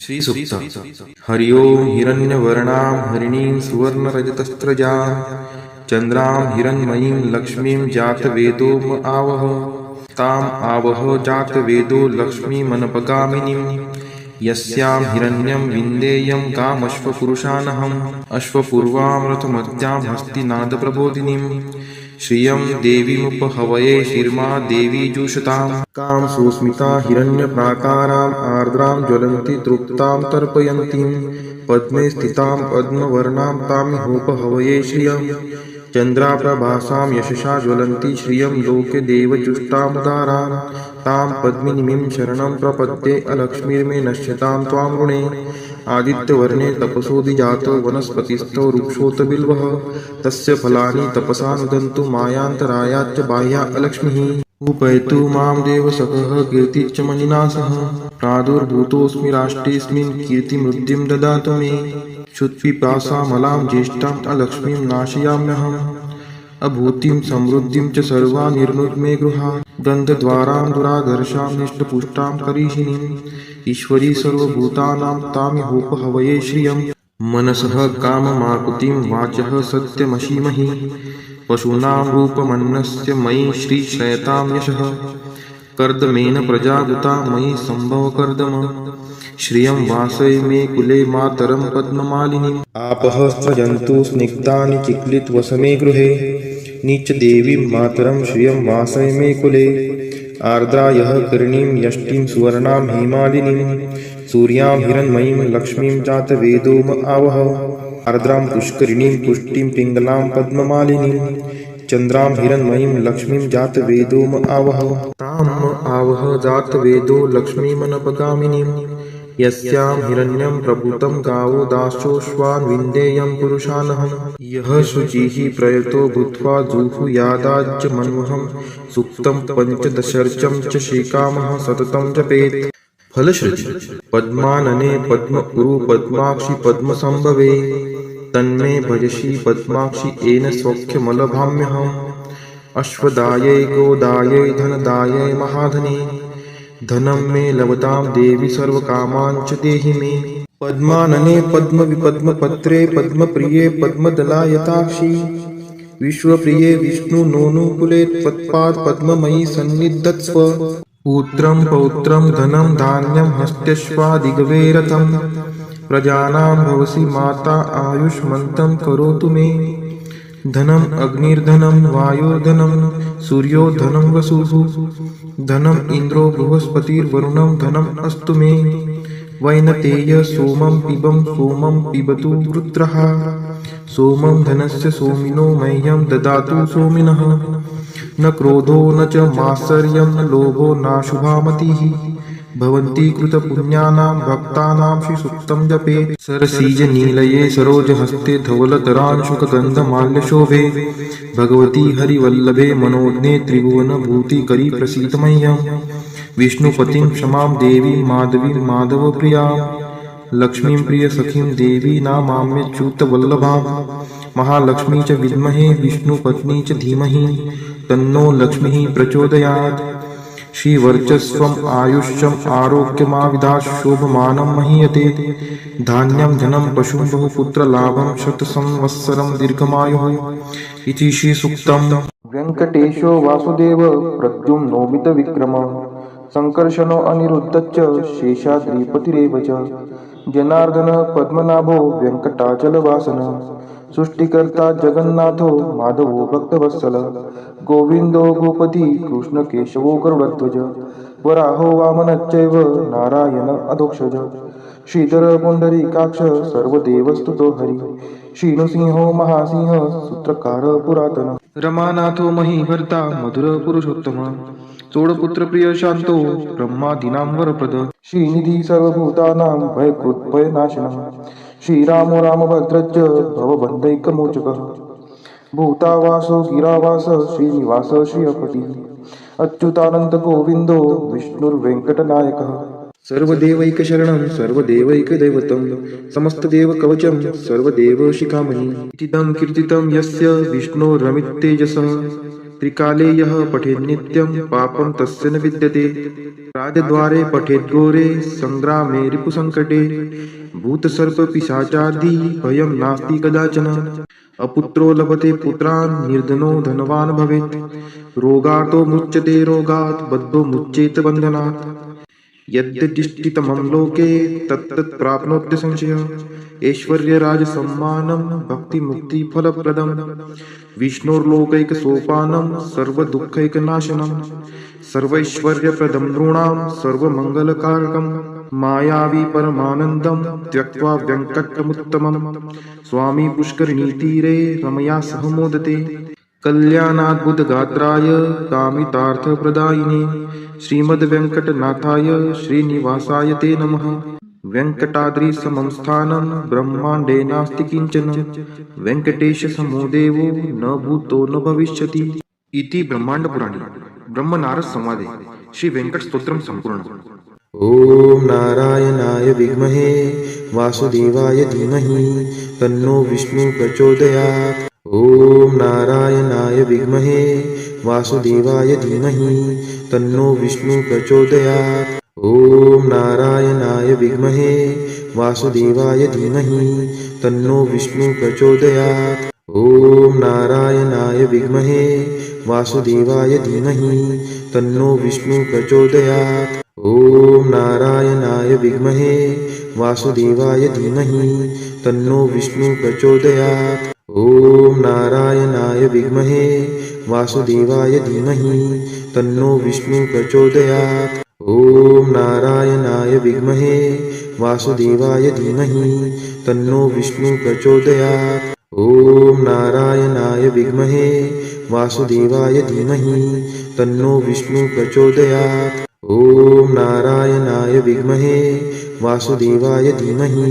श्रीसूक्त हरि ओं हिरण्यवर्णां हरिणीं सुवर्णरजतस्रजां चन्द्रां हिरण्मयीं लक्ष्मीं जातवेदो म आवह ताम् आवह जातवेदो लक्ष्मीमनपगामिनीं यस्यां हिरण्यं विन्देयं कामश्वपुरुषानहम् अश्वपूर्वां रथमत्यां हस्तिनादप्रबोधिनीं श्रियं देवीमुपहवये शिर्मा देवी जुषतां कां सुस्मिता हिरण्यप्राकाराम् आर्द्रां ज्वलन्ति तृप्तां तर्पयन्तीं पद्मे स्थितां पद्मवर्णां तामिहोपहवये श्रियं चन्द्राप्रभासां यशसा ज्वलन्ति श्रियं लोके देवजुष्टामुदारां तां पद्मिनीं शरणं प्रपद्ये अलक्ष्मीर्मे नश्यतां त्वां ऋणे आदित्यवर्णे तपसोऽधिजातो वनस्पतिस्थो वृक्षोत बिल्वः तस्य फलानि तपसा नुदन्तु मायान्तरायाच्च बाह्या अलक्ष्मीः उपैतु मां देवसखः कीर्तिश्च मणिना सह प्रादुर्भूतोऽस्मि राष्ट्रेऽस्मिन् कीर्तिमृद्धिं ददातु मे क्षुत्पिपासामलां ज्येष्ठाम् अलक्ष्मीं नाशयाम्यहम् अभूतिं समृद्धिं च सर्वा निर्नुद्मे गृहात् गन्धद्वारां दुराधर्षां निष्टपुष्टां करीषिणीम् ईश्वरी सर्वभूतानां तामिहोपहवये श्रियं मनसः काममाकुतिं वाचः सत्यमशीमहि पशूनां रूपमन्नस्य मयि श्रीशयतां यशः कर्दमेन प्रजागुता मयि सम्भवकर्दम श्रियं वासय मे कुले मातरं पद्ममालिनीम् आपः स्रजन्तु स्निग्धानि चिक्लितवसमे गृहे नीचदेवीं मातरं श्रियं वासय मे कुले आर्द्रायः कर्णीं यष्टिं सुवर्णां हेमालिनीं सूर्यां हिरण्मयीं लक्ष्मीं जातवेदो म आवह आर्द्रां पुष्करिणीं पुष्टिं पिङ्गलां पद्ममालिनीं चन्द्रां हिरण्मयीं लक्ष्मीं जातवेदो म आवह तां म आवह जातवेदो लक्ष्मीमनपगामिनीं यस्यां हिरण्यं प्रभूतं गावो दाशोऽश्वान् विन्देयं पुरुषानहम् यः शुचिः प्रयतो भूत्वा जुहुयादाज्यमन्वहं सूक्तं पञ्चदशर्चं च श्रीकामः सततं जपेत् फलश्रुति पद्मानने पद्मपुरु पद्माक्षि पद्मसंभवे तन्मे भजसि पद्माक्षि येन सौख्यमलभाम्यहम् अश्वदायै गोदायै धनदायै महाधने धनं मे लभतां देवी सर्वकामान् च देहि मे पद्मानने पद्मविपद्मपत्रे पद्मप्रिये पद्मदलायताक्षी विश्वप्रिये विष्णुनोनुकुले त्वत्पाद पद्ममयी सन्निधत्स्व पुत्रं पौत्रं धनं धान्यं हस्त्यश्वादिगवे रथं प्रजानां भवसि माता आयुष्मन्तं करोतु मे धनम् अग्निर्धनं वायुर्धनं सूर्योधनं वसुः धनम् इन्द्रो बृहस्पतिर्वरुणं धनम् अस्तु मे वैनतेय सोमं पिबतु वृत्रः सोमं धनस्य सोमिनो मह्यं ददातु सोमिनः न क्रोधो न च मात्सर्यं न लोभो नाशुभा मतिः भवन्ति कृतपुण्यानां भक्तानां श्रीसूक्तं जपेत् सरसीजनीलये सरोजहस्ते धवलतरांशुकगन्धमाल्यशोभे भगवती हरिवल्लभे मनोज्ञे त्रिभुवनभूतिकरी प्रसीद मह्यं विष्णुपतिं क्षमां देवीं माधवीं माधवप्रियां लक्ष्मीं प्रियसखीं देवी नामाम्यच्युतवल्लभां महालक्ष्मी च विद्महे विष्णुपत्नी च धीमहि तन्नो लक्ष्मीः प्रचोदयात् श्रीवर्चस्वम् आयुष्यम् आरोग्यमाविदात् शोभमानं महीयते धान्यं धनं पशुं बहुपुत्रलाभं शतसंवत्सरं दीर्घमायुः इति श्रीसूक्तम् वेङ्कटेशो वासुदेव प्रद्युम्नोमितविक्रम सङ्कर्षणो अनिरुद्धश्च शेषाद्रिपतिरेव च जनार्दन पद्मनाभो वेङ्कटाचलवासन सृष्टिकर्ता जगन्नाथो माधवो भक्तवत्सल गोविन्दो गोपति कृष्णकेशवो गरुडध्वज वराहो वामनश्चैव नारायण अधोक्षज श्रीधर पुण्डरीकाक्ष सर्वदेवस्तुतो हरि श्रीनृसिंहो महासिंह सूत्रकार पुरातन रमानाथो महीभर्ता मधुर पुरुषोत्तम चोडपुत्रप्रिय शान्तो ब्रह्मादीनां वरप्रद श्रीनिधि सर्वभूतानां भयकृत्भयनाशनः श्रीरामो रामभद्रश्च भवबन्धैकमोचकः भूतावासो गिरावास श्रीनिवास श्रियपतिः अच्युतानन्दगोविन्दो विष्णुर्वेङ्कटनायकः सर्वदेवैकशरणं सर्वदेवैकदैवतं समस्तदेवकवचं सर्वदेवशिखामणि इतीदं कीर्तितं यस्य विष्णोरमिततेजसः त्रिकाले यः पठेत् नित्यं पापं तस्य न विद्यते। राजद्वारे पठेत् घोरे संग्रामे रिपुसङ्कटे। भूतसर्पपिशाचादि भयं नास्ति कदाचन। अपुत्रो लभते पुत्रान् निर्धनो धनवान् भवेत्। रोगातो मुच्यते रोगात् बद्धो मुच्येत बन्धनात्। यद्यदिष्टितमं लोके तत्तत् प्राप्नोत्य संशयः। ऐश्वर्यराजसम्मानं भक्तिमुक्तिफलप्रदं। विष्णोर्लोकैकसोपानं सर्वदुःखैकनाशनं। सर्वैश्वर्यप्रदं नृणां सर्वमङ्गलकारकं। मायावी परमानन्दं त्यक्त्वा व्यङ्कटमुत्तमं। स्वामी पुष्करिणीतीरे रमया सह मोदते। कल्याणाद्भुतगात्राय कामितार्थप्रदायिने श्रीमद्वेङ्कटनाथाय श्रीनिवासाय ते नमः। वेङ्कटाद्रिसमं स्थानं ब्रह्माण्डे नास्ति किञ्चन। वेङ्कटेशसमो देवो न भूतो न भविष्यति। इति ब्रह्माण्डपुराणे ब्रह्मनारद संवादे श्री वेङ्कटस्तोत्रं सम्पूर्णम्। ॐ नारायणाय विद्महे वासुदेवाय धीमहि तन्नो विष्णु प्रचोदयात्। ॐ नारायणाय विद्महे वासुदेवाय धीमहि तन्नो विष्णु प्रचोदयात्। ॐ नारायणाय विद्महे वासुदेवाय धीमहि तन्नो विष्णु प्रचोदयात्। ॐ नारायणाय विद्महे वासुदेवाय धीमहि तन्नो विष्णु प्रचोदयात्। ॐ नारायणाय विद्महे वासुदेवाय धीमहि तन्नो विष्णु प्रचोदयात्। ॐ नारायणाय विद्महे वासुदेवाय धीमहि तन्नो विष्णु प्रचोदयात्। ॐ नारायणाय विद्महे वासुदेवाय धीमहि तन्नो विष्णु प्रचोदयात्। ॐ नारायणाय विद्महे वासुदेवाय धीमहि तन्नो विष्णु प्रचोदयात्। ॐ नारायणाय विद्महे वासुदेवाय धीमहि तन्नो विष्णु प्रचोदयात्। ॐ नारायणाय विद्महे वासुदेवाय धीमहि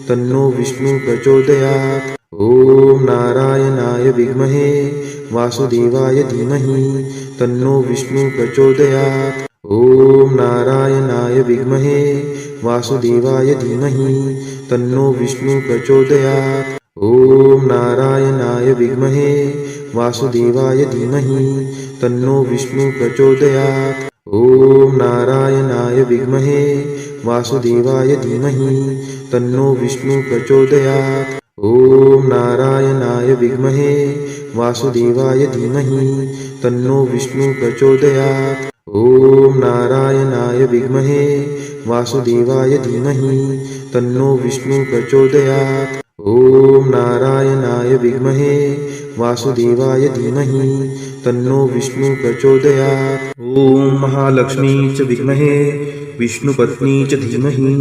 तन्नो विष्णु प्रचोदयात्। ॐ नारायणाय विद्महे वासुदेवाय धीमहि तन्नो विष्णु प्रचोदयात्। ॐ नारायणाय विद्महे वासुदेवाय धीमहि तन्नो विष्णु प्रचोदयात्। ॐ नारायणाय विद्महे वासुदेवाय धीमहि तन्नो विष्णु प्रचोदयात्। ॐ नारायणाय विद्महे वासुदेवाय धीमहि तन्नो विष्णु प्रचोदयात्। ॐ नारायणाय विद्महे वासुदेवाय धीमहि तन्नो विष्णु प्रचोदयात्। ॐ नारायणाय विद्महे वासुदेवाय धीमहि तन्नो विष्णु प्रचोदयात्। ॐ महालक्ष्मी च विद्महे विष्णुपत्नी च धीमहि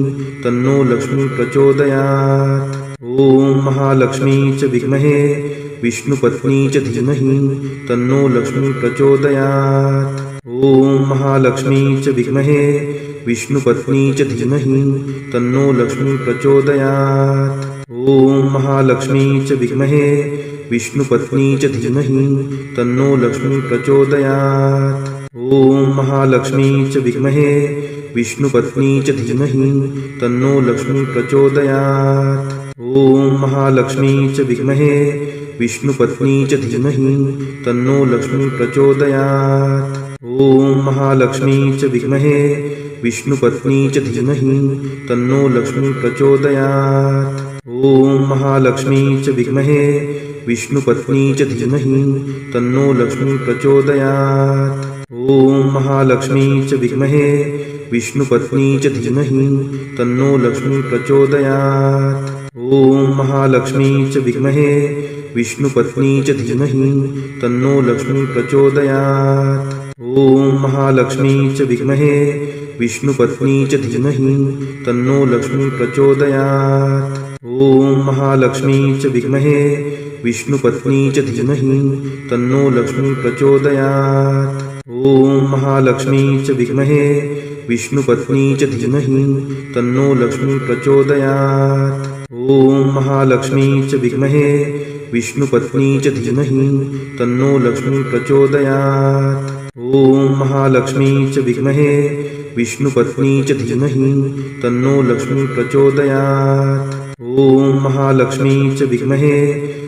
तन्नो लक्ष्मी प्रचोदयात्। ॐ महालक्ष्मी च विद्महे विष्णुपत्नी च धीमहि तन्नो लक्ष्मी प्रचोदयात्। ॐ महालक्ष्मी च विद्महे विष्णुपत्नी च धीमहि तन्नो लक्ष्मी प्रचोदयात्। ॐ महालक्ष्मी च विद्महे विष्णुपत्नी च धीमहि तन्नो लक्ष्मी प्रचोदयात्। ॐ महालक्ष्मी च विद्महे विष्णुपत्नी च धीमहि तन्नो लक्ष्मी प्रचोदयात्। ॐ महालक्ष्मी च विद्महे विष्णुपत्नी च धीमहि तन्नो लक्ष्मी प्रचोदयात्। ॐ महालक्ष्मी च विद्महे विष्णुपत्नी च धीमहि तन्नो लक्ष्मी प्रचोदयात्। ॐ महालक्ष्मी च विद्महे विष्णुपत्नी च धीमहि तन्नो लक्ष्मी प्रचोदयात्। ॐ महालक्ष्मी च विद्महे विष्णुपत्नी च धीमहि तन्नो लक्ष्मी प्रचोदयात्। ॐ महालक्ष्मी च विद्महे विष्णुपत्नी च धीमहि तन्नो लक्ष्मी प्रचोदयात्। ॐ महालक्ष्मी च विद्महे विष्णुपत्नी च धीमहि तन्नो लक्ष्मी प्रचोदयात्। ॐ महालक्ष्मी च विद्महे विष्णुपत्नी च धीमहि तन्नो लक्ष्मी प्रचोदयात्। ॐ महालक्ष्मी च विद्महे विष्णुपत्नी च धीमहि तन्नो लक्ष्मी प्रचोदयात्। ॐ महालक्ष्मी च विद्महे विष्णुपत्नी च धीमहि तन्नो लक्ष्मी प्रचोदयात्। ॐ महालक्ष्मी च विद्महे विष्णुपत्नी च धीमहि तन्नो लक्ष्मी प्रचोदयात्। ॐ महालक्ष्मी च विद्महे